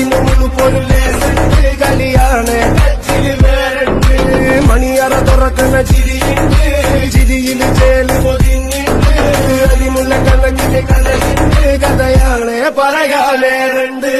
അതിനൊന്നു പൊരുളേസുണ്ട് കളിയാണ് കച്ചില് വേറുണ്ട് മണിയറ തുറക്കുന്ന ചിരിയുണ്ട് ചിരിയില് ചേല് പൊതിഞ്ഞിട്ട് അതിമുള്ള കണക്കില് കഥയുണ്ട് കഥയാണ് പറയാനേറുണ്ട്